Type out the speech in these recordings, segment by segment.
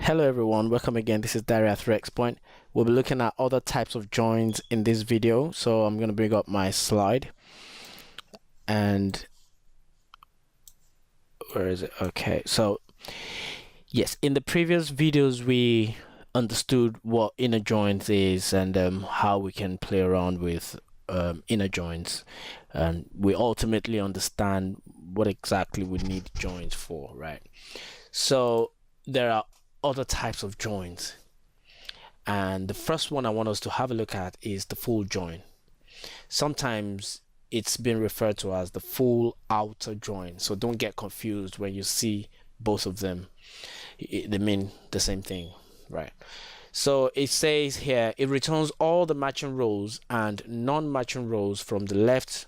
Hello everyone, welcome again. This is Daria at Rex Point. We'll be looking at other types of joins in this video. So I'm going to bring up my slide. And where is it? Okay, so yes, in the previous videos we understood what inner joins is and how we can play around with inner joins. And we ultimately understand what exactly we need joins for, right? So there are other types of joins. And the first one I want us to have a look at is the full join. Sometimes it's been referred to as the full outer join. So don't get confused when you see both of them. They mean the same thing, right? So it says here, it returns all the matching rows and non-matching rows from the left,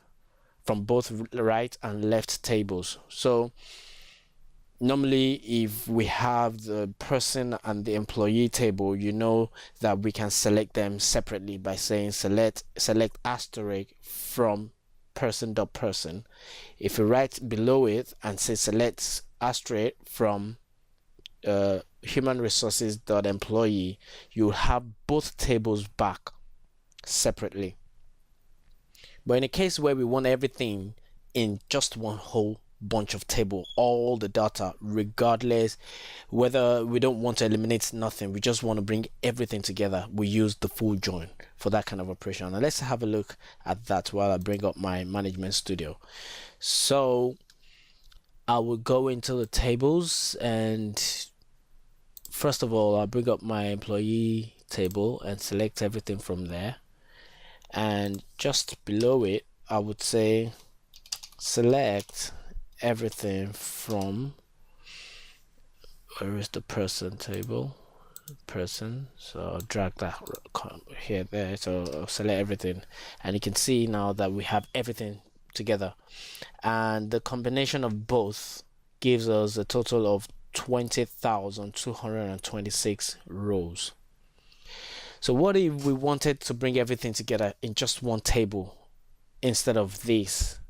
from both right and left tables. So normally if we have the person and the employee table, you know that we can select them separately by saying select asterisk from person. If you write below it and say select asterisk from human resources employee, you have both tables back separately. But in a case where we want everything in just one whole bunch of table, all the data, regardless whether we don't want to eliminate nothing, we just want to bring everything together, we use the full join for that kind of operation. And let's have a look at that while I bring up my management studio. So I will go into the tables, and first of all I'll bring up my employee table and select everything from there, and just below it I would say select everything from, where is the person table, person, so I'll drag that here there, so I'll select everything, and you can see now that we have everything together, and the combination of both gives us a total of 20,226 rows. So what if we wanted to bring everything together in just one table instead of this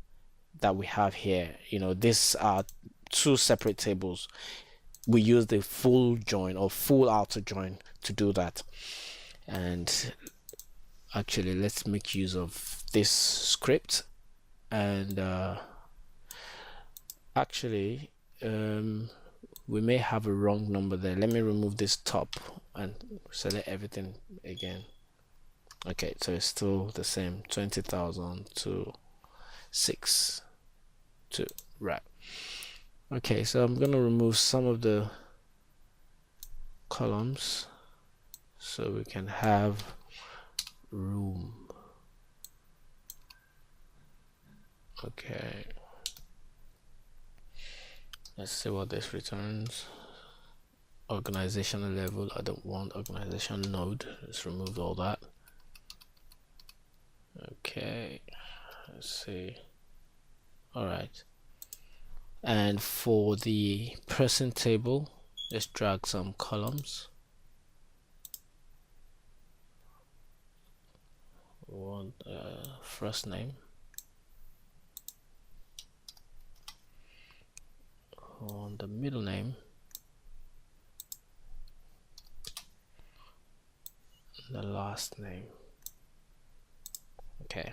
that we have here? You know, these are two separate tables. We use the full join or full outer join to do that. And actually let's make use of this script, and actually we may have a wrong number there. Let me remove this top and select everything again. Okay, so it's still the same, 20,000 to 6 2, right? Okay, so I'm gonna remove some of the columns so we can have room. Okay, let's see what this returns. Organizational level, I don't want organization node, let's remove all that. Okay, let's see. All right, and for the person table, let's drag some columns. We want first name, on the middle name, the last name. Okay,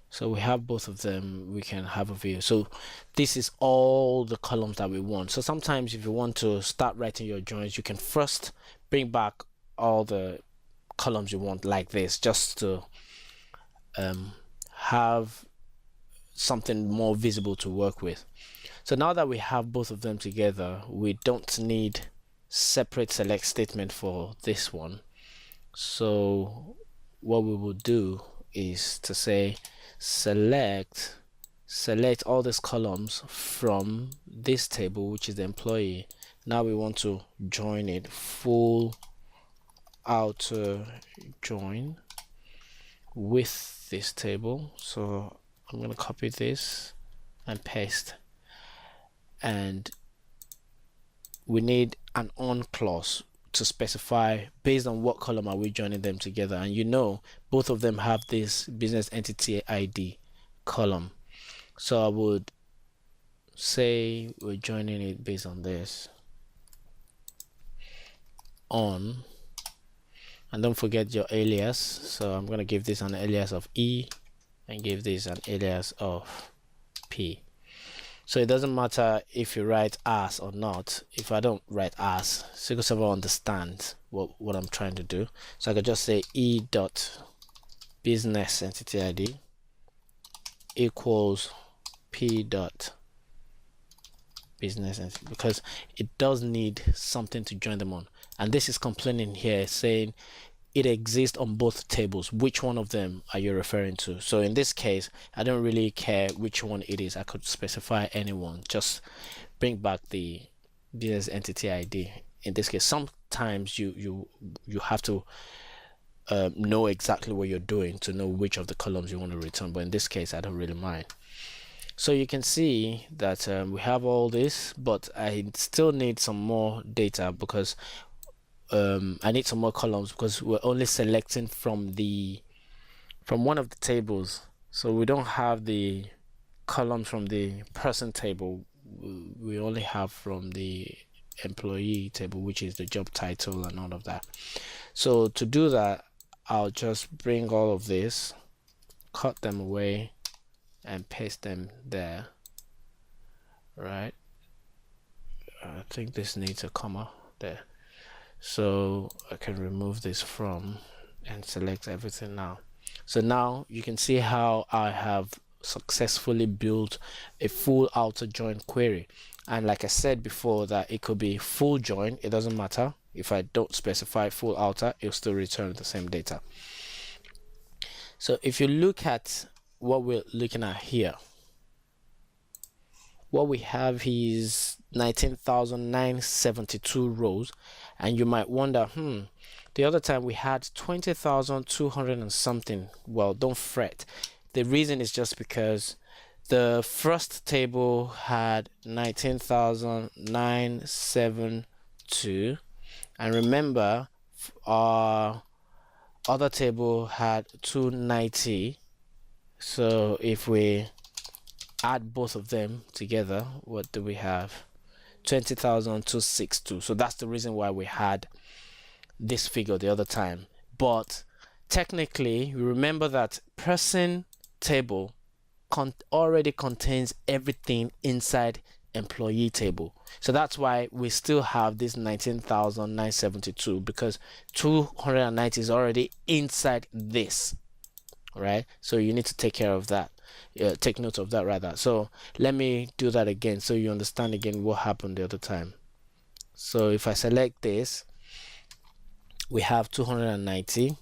so we have both of them. We can have a view. So this is all the columns that we want. So sometimes if you want to start writing your joins, you can first bring back all the columns you want like this, just to have something more visible to work with. So now that we have both of them together, we don't need separate select statement for this one. So what we will do is to say select all these columns from this table, which is the employee. Now we want to join it, full outer join with this table. So I'm going to copy this and paste, and we need an on clause to specify based on what column are we joining them together. And you know both of them have this business entity ID column, so I would say we're joining it based on this. on, and don't forget your alias. So I'm going to give this an alias of E and give this an alias of P. So it doesn't matter if you write as or not. If I don't write as, SQL Server understands what I'm trying to do. So I could just say E dot business entity ID equals P dot business entity, because it does need something to join them on. And this is complaining here saying it exists on both tables. Which one of them are you referring to? So in this case, I don't really care which one it is. I could specify anyone. Just bring back the business entity ID. In this case, sometimes you have to know exactly what you're doing to know which of the columns you want to return. But in this case, I don't really mind. So you can see that we have all this, but I still need some more data because I need some more columns, because we're only selecting from one of the tables. So we don't have the columns from the person table. We only have from the employee table, which is the job title and all of that. So to do that, I'll just bring all of this, cut them away, and paste them there. Right, I think this needs a comma there. So I can remove this from and select everything now. So now you can see how I have successfully built a full outer join query. And like I said before, that it could be full join, it doesn't matter. If I don't specify full outer, it'll still return the same data. So if you look at what we're looking at here, what we have is 19,972 rows, and you might wonder, the other time we had 20,200 and something. Well, don't fret. The reason is just because the first table had 19,972, and remember our other table had 290. So if we add both of them together, what do we have? 20,262. So that's the reason why we had this figure the other time. But technically, you remember that person table already contains everything inside employee table. So that's why we still have this 19,972, because 290 is already inside this, right? So you need to take care of that. Take note of that rather. So let me do that again so you understand again what happened the other time. So if I select this, we have 290,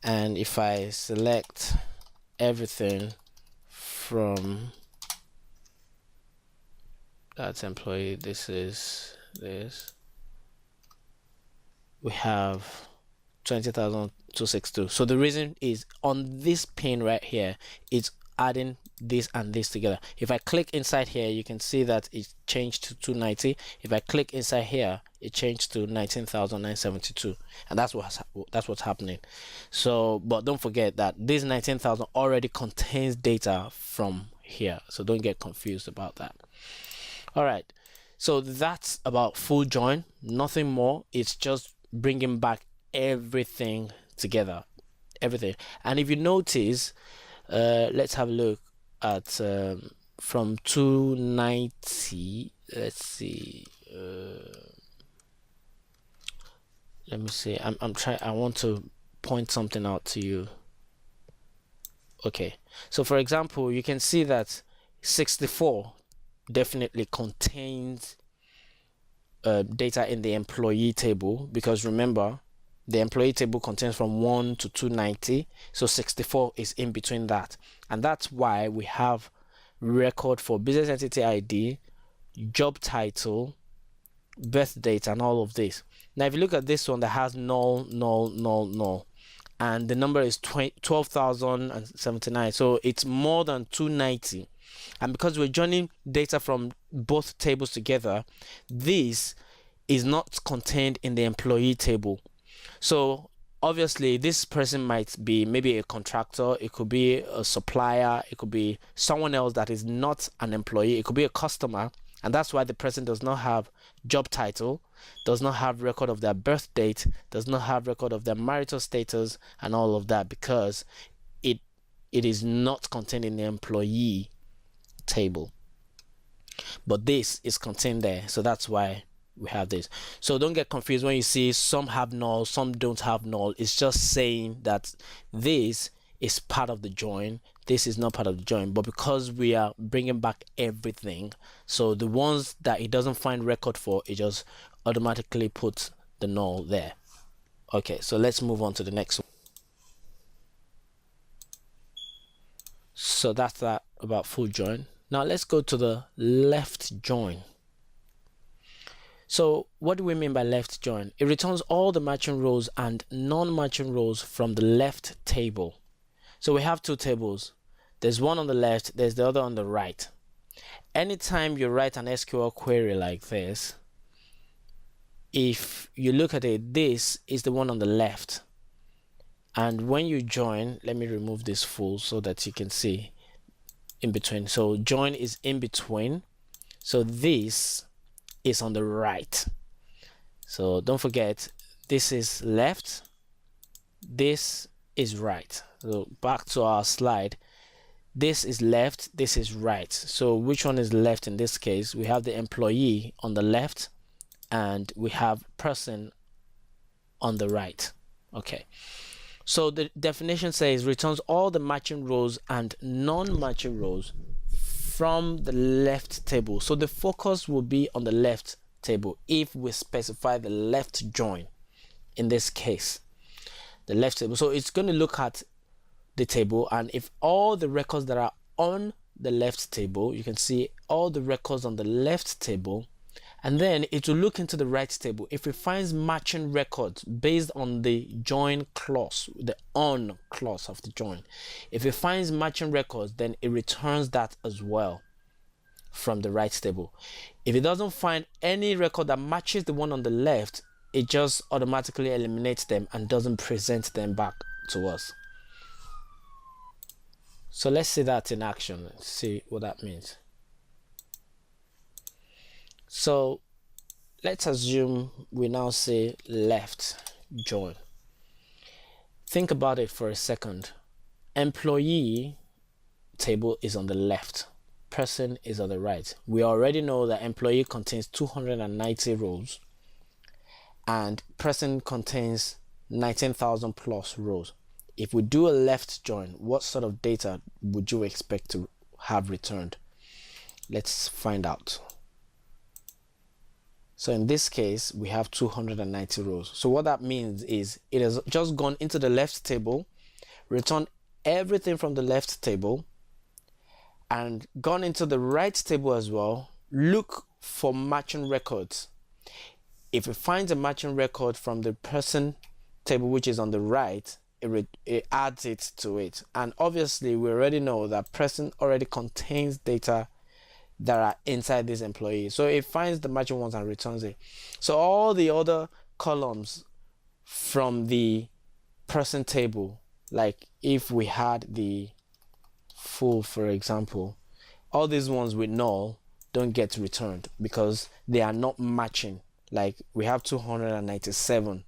and if I select everything from that's employee, this is this, we have 20,262. So the reason is on this pin right here, it's adding this and this together. If I click inside here, you can see that it changed to 290. If I click inside here, it changed to 19,972, and that's what's happening. So, but don't forget that this 19,000 already contains data from here, so don't get confused about that. All right, so that's about full join. Nothing more. It's just bringing back everything together, everything. And if you notice, let's have a look at from 290. Let's see. Let me see. I'm trying. I want to point something out to you. Okay. So for example, you can see that 64 definitely contains data in the employee table, because remember, the employee table contains from 1 to 290, so 64 is in between that, and that's why we have record for business entity ID, job title, birth date, and all of this. Now if you look at this one that has null, null, null, null, and the number is 12,079, so it's more than 290. And because we're joining data from both tables together, this is not contained in the employee table. So obviously this person might be maybe a contractor, it could be a supplier, it could be someone else that is not an employee, it could be a customer, And that's why the person does not have job title, does not have record of their birth date, does not have record of their marital status and all of that, because it is not contained in the employee table. But this is contained there, so that's why we have this. So don't get confused when you see some have null, some don't have null. It's just saying that this is part of the join, this is not part of the join. But because we are bringing back everything, so the ones that it doesn't find record for, it just automatically puts the null there. Okay, so let's move on to the next one. So that's that about full join. Now let's go to the left join. So what do we mean by left join? It returns all the matching rows and non-matching rows from the left table. So we have two tables. There's one on the left, there's the other on the right. Anytime you write an SQL query like this, if you look at it, this is the one on the left. And when you join, let me remove this full so that you can see in between. So join is in between. So this is on the right. So don't forget, this is left, this is right. So back to our slide, this is left, this is right. So which one is left in this case? We have the employee on the left and we have person on the right. Okay, so the definition says returns all the matching rows and non-matching rows from the left table. So the focus will be on the left table if we specify the left join in this case, the left table. So it's going to look at the table, and if all the records that are on the left table, you can see all the records on the left table, and then it will look into the right table. If it finds matching records based on the join clause, the on clause of the join, if it finds matching records, then it returns that as well from the right table. If it doesn't find any record that matches the one on the left, it just automatically eliminates them and doesn't present them back to us. So let's see that in action. Let's see what that means. So let's assume we now say left join. Think about it for a second. Employee table is on the left, person is on the right. We already know that employee contains 290 rows and person contains 19,000 plus rows. If we do a left join, what sort of data would you expect to have returned? Let's find out. So in this case, we have 290 rows. So what that means is it has just gone into the left table, returned everything from the left table, and gone into the right table as well. Look for matching records. If it finds a matching record from the person table, which is on the right, it adds it to it. And obviously we already know that person already contains data that are inside this employee, so it finds the matching ones and returns it. So all the other columns from the person table, like if we had the full, for example, all these ones with null don't get returned because they are not matching. Like we have 297,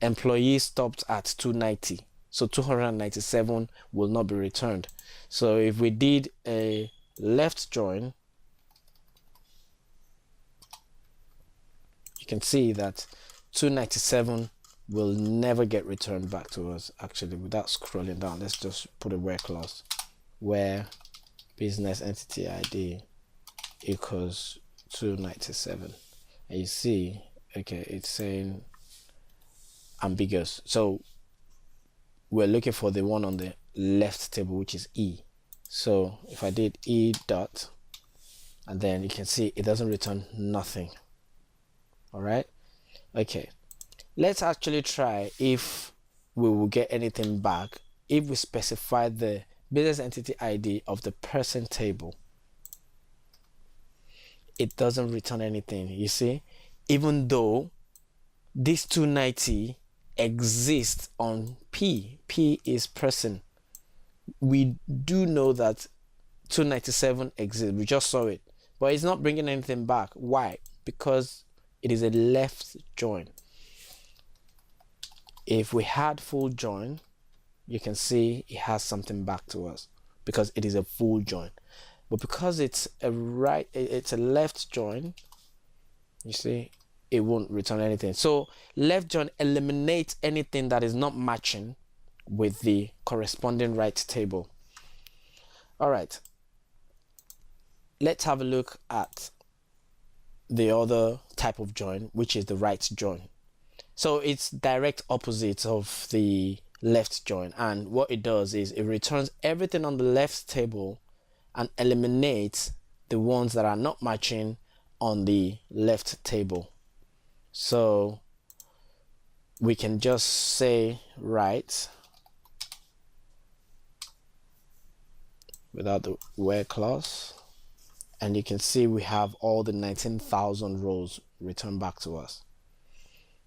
employee stopped at 290, so 297 will not be returned. So if we did a left join, you can see that 297 will never get returned back to us. Actually, without scrolling down, let's just put a where clause, where business entity ID equals 297, and you see, okay, it's saying ambiguous. So we're looking for the one on the left table, which is E. So if I did E dot, and then you can see it doesn't return nothing. All right, okay, let's actually try if we will get anything back if we specify the business entity ID of the person table. It doesn't return anything, you see, even though this 290 exists on P is person. We do know that 297 exists, we just saw it, but it's not bringing anything back. Why? Because it is a left join. If we had full join, you can see it has something back to us because it is a full join. But because it's a left join, you see, it won't return anything. So left join eliminates anything that is not matching with the corresponding right table. All right, let's have a look at the other type of join, which is the right join. So it's direct opposite of the left join, and what it does is it returns everything on the left table and eliminates the ones that are not matching on the left table. So we can just say right without the where clause, and you can see we have all the 19,000 rows returned back to us.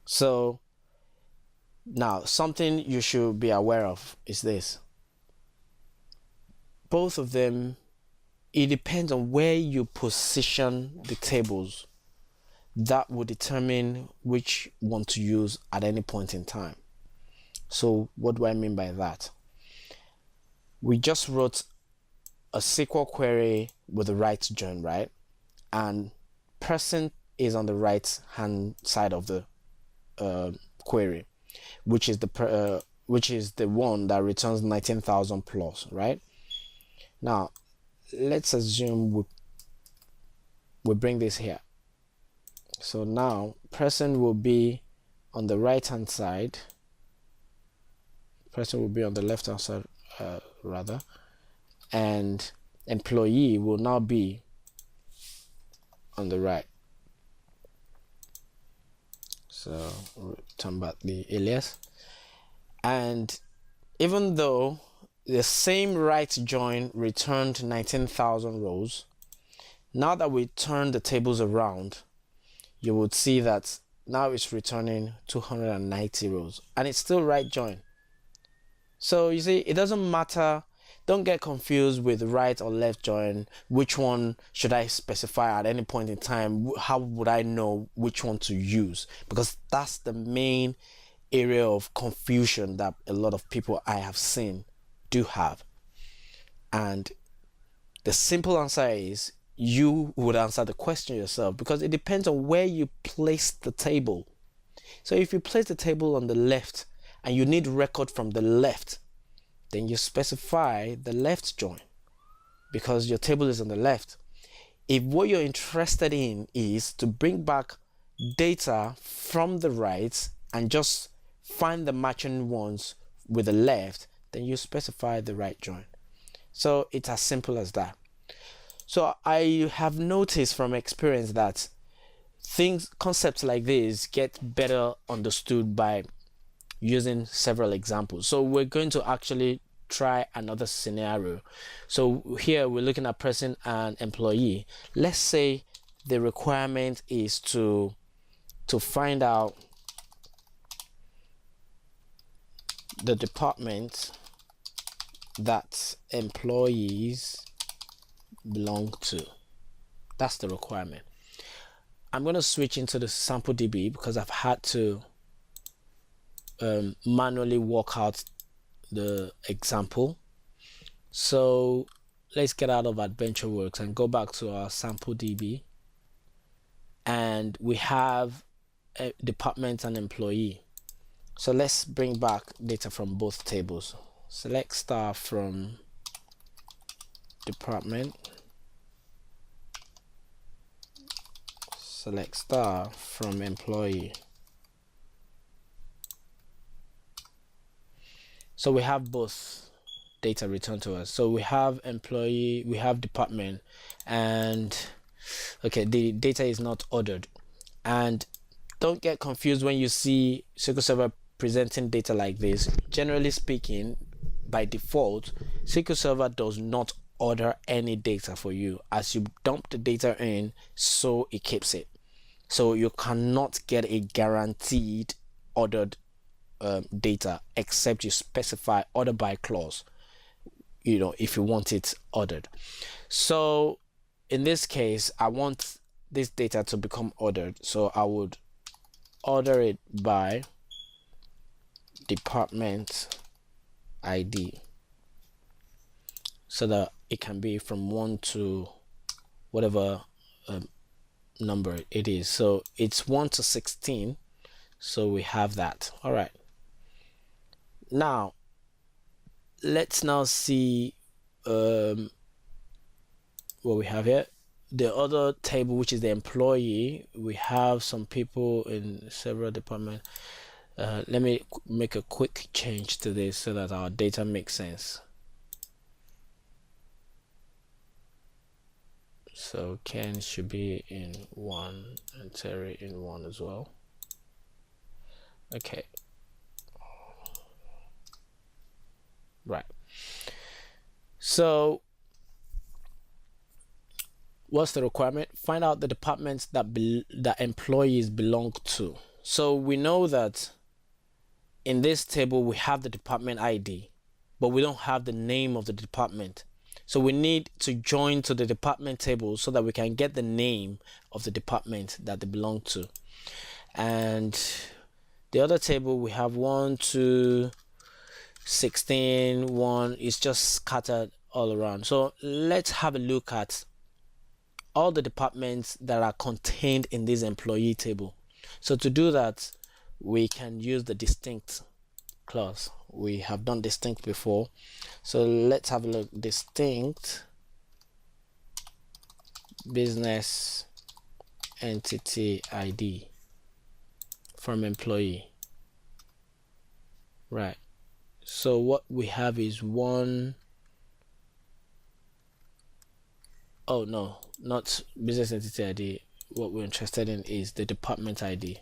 So now something you should be aware of is this: both of them, it depends on where you position the tables. That will determine which one to use at any point in time. So what do I mean by that? We just wrote a SQL query with the right join, right? And person is on the right hand side of the query, which is the one that returns 19,000 plus, right? Now let's assume we bring this here. So now person will be on the right hand side, person will be on the left hand side rather, and employee will now be on the right. So we'll turn back the alias, and even though the same right join returned 19,000 rows, now that we turn the tables around, you would see that now it's returning 290 rows, and it's still right join. So you see, it doesn't matter. Don't get confused with right or left join. Which one should I specify at any point in time? How would I know which one to use? Because that's the main area of confusion that a lot of people I have seen do have. And the simple answer is you would answer the question yourself, because it depends on where you place the table. So if you place the table on the left and you need record from the left, then you specify the left join because your table is on the left. If what you're interested in is to bring back data from the right and just find the matching ones with the left, then you specify the right join. So it's as simple as that. So I have noticed from experience that concepts like this get better understood by using several examples. So we're going to actually try another scenario. So here we're looking at person and employee. Let's say the requirement is to find out the department that employees belong to. That's the requirement. I'm going to switch into the sample DB because I've had to manually work out the example. So let's get out of AdventureWorks and go back to our sample DB, and we have a department and employee. So let's bring back data from both tables. Select star from department, select star from employee. So we have both data returned to us. So we have employee, we have department, and okay, the data is not ordered. And don't get confused when you see SQL Server presenting data like this. Generally speaking, by default, SQL Server does not order any data for you. As you dump the data in, so it keeps it. So you cannot get a guaranteed ordered data except you specify order by clause, if you want it ordered. So in this case, I want this data to become ordered, so I would order it by department ID so that it can be from 1 to whatever number it is. So it's 1 to 16, so we have that. All right, now let's now see what we have here. The other table, which is the employee, we have some people in several departments. Let me make a quick change to this so that our data makes sense. So Ken should be in 1 and Terry in 1 as well. Okay. Right. So what's the requirement? Find out the departments that that employees belong to. So we know that in this table we have the department ID, but we don't have the name of the department. So we need to join to the department table so that we can get the name of the department that they belong to. And the other table, we have 1 to 16, 1 is just scattered all around. So let's have a look at all the departments that are contained in this employee table. So to do that, we can use the distinct clause. We have done distinct before, so let's have a look. Distinct business entity ID from employee. Right, so what we have is one. Oh no, not business entity ID. What we're interested in is the department ID.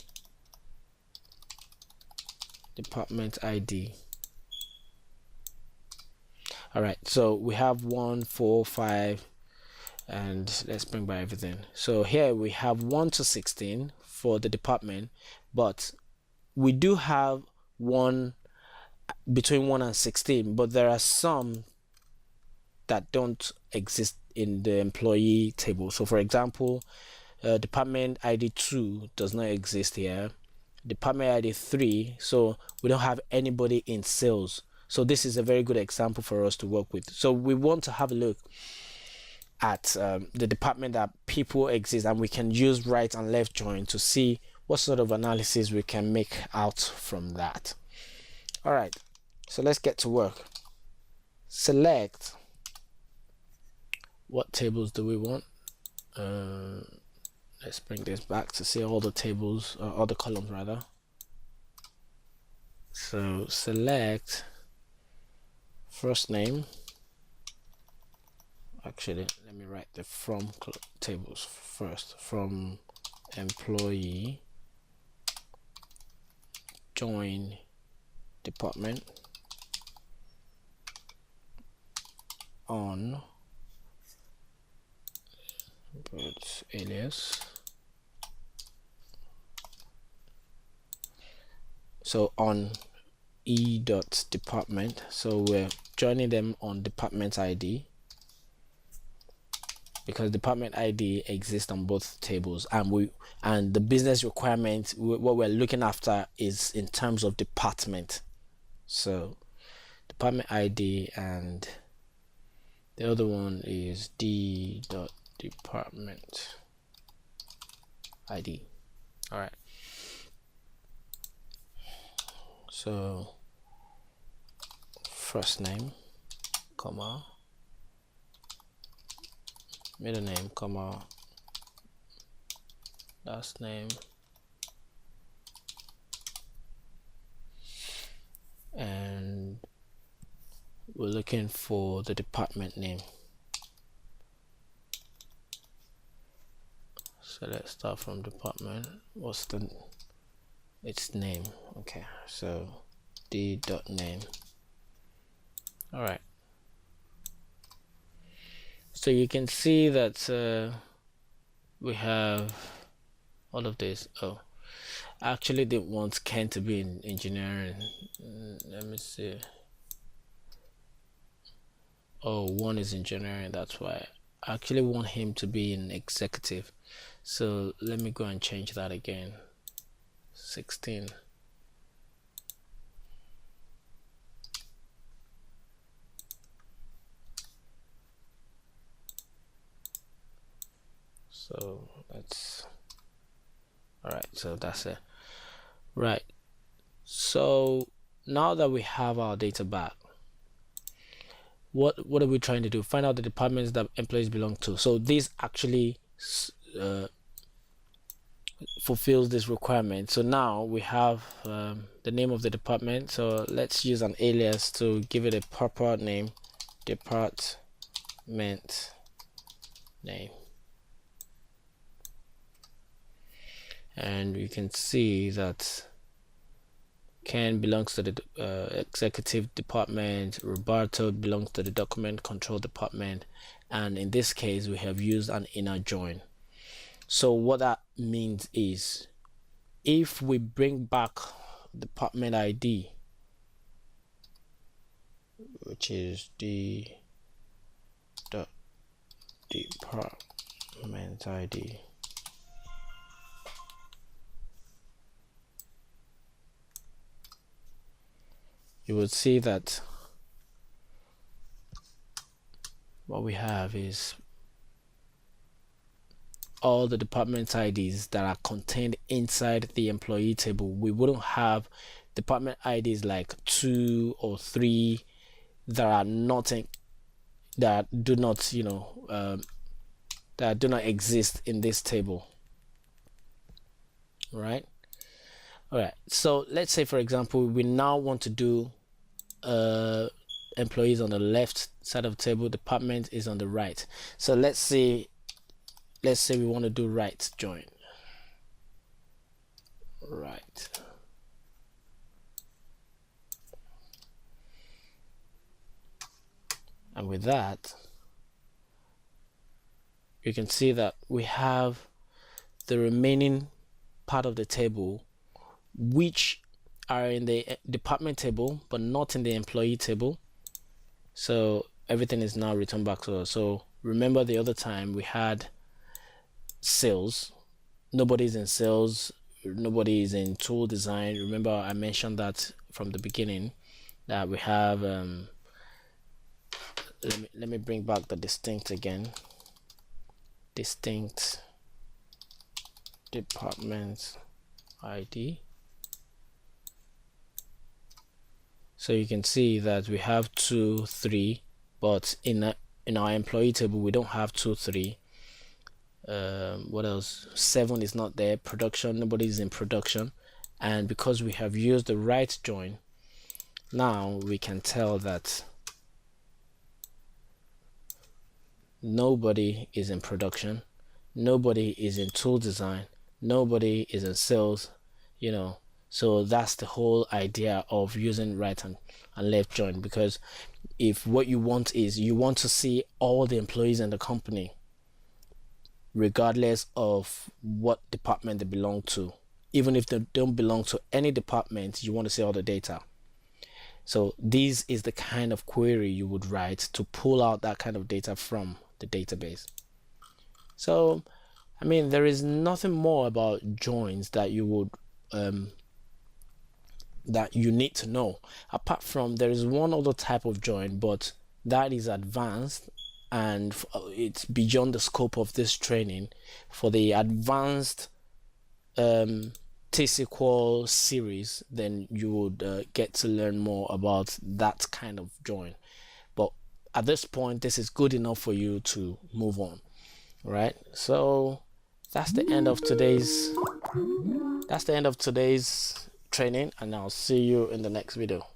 Department ID. All right, so we have 1, 4, 5, and let's bring by everything. So here we have 1 to 16 for the department, but we do have one between 1 and 16, but there are some that don't exist in the employee table. So for example, department ID 2 does not exist here. Department ID 3, so we don't have anybody in sales. So this is a very good example for us to work with. So we want to have a look at the department that people exist, and we can use right and left join to see what sort of analysis we can make out from that. All right, so let's get to work. Select what tables do we want. Let's bring this back to see all the tables, all the columns rather. So select first name. Actually, let me write the from tables first. From employee, join department, on but alias. So on e.department, so we're joining them on department ID because department ID exists on both tables, and the business requirement, what we're looking after is in terms of department. So department ID, and the other one is d.department ID. All right, so first name, comma, middle name, comma, last name, and we're looking for the department name. So let's start from department. What's its name? Okay, so d.name. All right, so you can see that we have all of this. Oh, I actually didn't want Ken to be in engineering. Let me see. Oh, one is engineering, that's why I actually want him to be in executive, so let me go and change that again. 16. So that's all right. So that's it. Right. So now that we have our data back, what are we trying to do? Find out the departments that employees belong to. So this actually fulfills this requirement. So now we have the name of the department. So let's use an alias to give it a proper name. Department name. And you can see that Ken belongs to the executive department, Roberto belongs to the document control department, and in this case we have used an inner join. So what that means is, if we bring back department ID, which is the department ID, you will see that what we have is all the department IDs that are contained inside the employee table. We wouldn't have department IDs like 2 or 3 that are not that do not, you know, that do not exist in this table. Right? All right. So let's say, for example, we now want to do employees on the left side of the table, department is on the right. So let's say we want to do right join. Right. And with that, you can see that we have the remaining part of the table which are in the department table but not in the employee table. So everything is now returned back to us. So remember the other time we had sales, nobody's in sales, nobody is in tool design. Remember I mentioned that from the beginning, that we have let me bring back the distinct again. Distinct department ID. So you can see that we have 2, 3, but in our employee table we don't have 2, 3. What else? 7 is not there. Production, nobody's in production. And because we have used the right join, now we can tell that nobody is in production, nobody is in tool design, nobody is in sales, you know. So that's the whole idea of using right and left join, because if what you want is you want to see all the employees in the company regardless of what department they belong to, even if they don't belong to any department, you want to see all the data. So this is the kind of query you would write to pull out that kind of data from the database. So I mean, there is nothing more about joins that you would that you need to know, apart from there is one other type of join, but that is advanced and it's beyond the scope of this training. For the advanced T-SQL series, then you would get to learn more about that kind of join. But at this point, this is good enough for you to move on, right? So that's the end of today's training, and I'll see you in the next video.